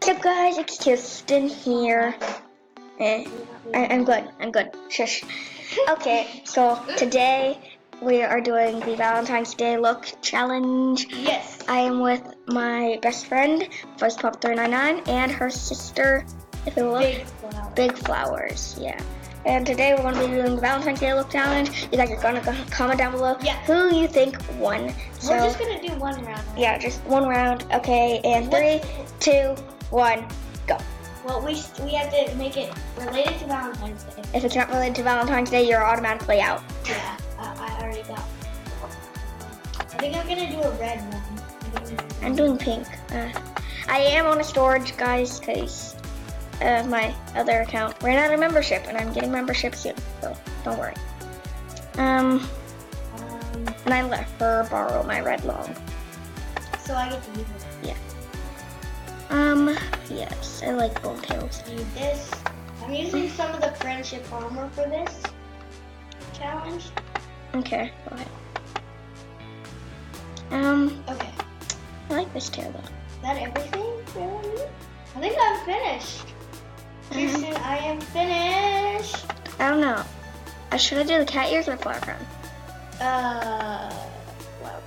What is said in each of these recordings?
What's up, guys? It's Kirsten here. I'm good. Shush. Okay, so today we are doing the Valentine's Day look challenge. Yes. I am with my best friend, Pop399, and her sister, if you look, Big Flowers. Yeah. And today we're going to be doing the Valentine's Day look challenge. You guys are going to comment down below who you think won. So, we're just going to do one round. Right? Yeah, just one round. Okay, and 3, 2, 1, go. Well, we have to make it related to Valentine's Day. If it's not related to Valentine's Day, you're automatically out. Yeah, I already got. I think I'm going to do a red one. I'm doing pink. I am on a storage, guys, because my other account ran out of membership, and I'm getting membership soon, so don't worry. And I let her borrow my red long. So I get to use it. Yeah. Yes, I like bowtails. Need this. I'm using some of the friendship armor for this challenge. Okay, go ahead. Okay. I like this tail though. Is that everything? Really? I think I'm finished. Kirsten, I am finished. I don't know. Should I do the cat ears or flower crown? Well.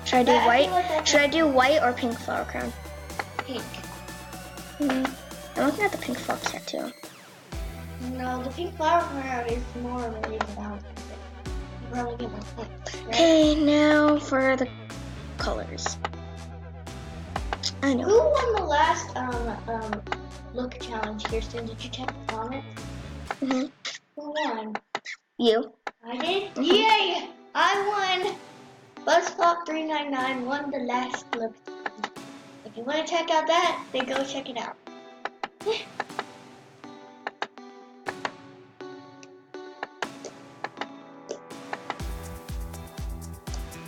Should I do white? Should I do white or pink flower crown? Pink. I'm looking at the pink fox tattoo. No, the pink flower crown is more related to Valentine's Day. You probably get my point. Right? Okay, now for the colors. I know. Who won the last look challenge, Kirsten? Did you check the comments? Mm-hmm. Who won? You. I did? Mm-hmm. Yay! I won! BuzzPop399 won the last look. If you want to check out that, then go check it out. Yeah,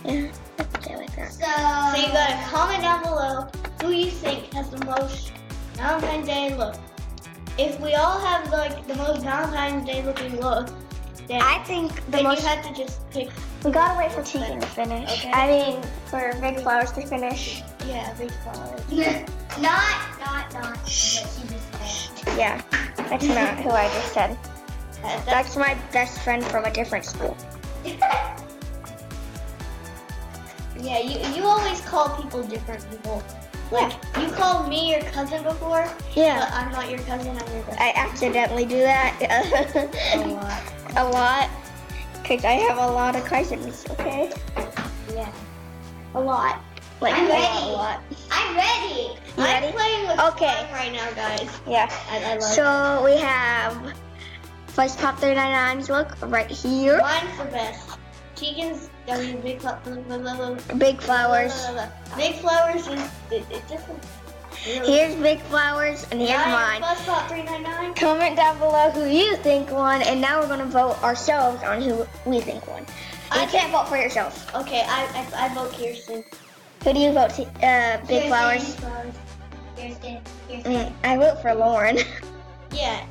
I like that. So you gotta comment down below who you think has the most Valentine's Day look. If we all have like the most Valentine's Day looking look, then I think you have to just pick. We gotta wait for Tegan to finish. Okay. I mean, for Big Flowers to finish. Yeah, Big Flowers. Not. Yeah, that's not who I just said. That's my best friend from a different school. Yeah, you always call people different people. Like, you called me your cousin before. Yeah. But I'm not your cousin, I'm your best I accidentally do that a lot. a lot, because I have a lot of cousins. Okay. Yeah. A lot. Like I'm a ready. lot. I'm ready. You ready? I'm playing with slime right now, guys. Yeah. I love So we have Pop399's look right here. Mine's the best. Tegan's Big Flowers. Big Flowers. Big Flowers is it's just Here's Big Flowers, and here's mine. BuzzPop399. Comment down below who you think won, and now we're gonna vote ourselves on who we think won. You can't vote for yourself. Okay, I vote Kirsten. Who do you vote? Big Flowers. Kirsten. I vote for Lauren. Yeah.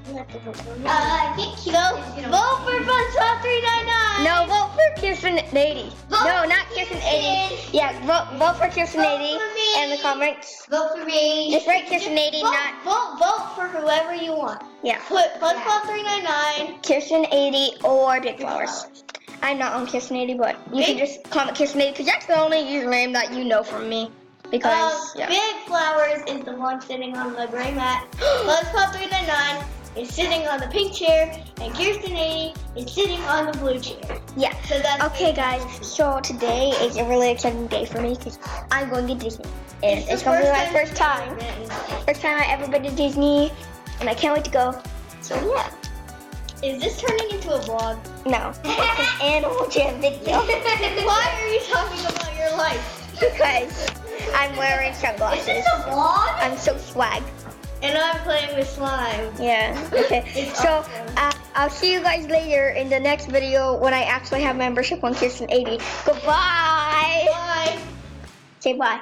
You have to vote for me. I think Vote for BuzzPop399. No, vote for Kirsten 80. No, not Kirsten 80. Yeah, vote for Kirsten 80 in the comments. Vote for me. Just write Kirsten 80, not Vote for whoever you want. yeah. Put BuzzPop399. Kirsten 80 or Big Flowers. I'm not on Kirsten 80, but you can just comment Kirsten 80 because that's the only username that you know from me. Because Big Flowers is the one sitting on the gray mat. BuzzPop399 is sitting on the pink chair, and Kirsten 80 is sitting on the blue chair. yeah. So that's Okay, guys. So today is a really exciting day for me because I'm going to Disney, and it's going to be my first time. First time I ever been to Disney, and I can't wait to go. So yeah. Is this turning into a vlog? No, it's an Animal Jam video. Why are you talking about your life? Because I'm wearing sunglasses. Is this a vlog? I'm so swag. And I'm playing with slime. Yeah. Okay. It's So awesome. I'll see you guys later in the next video when I actually have membership on Kirsten 80. Goodbye. Bye. Say bye.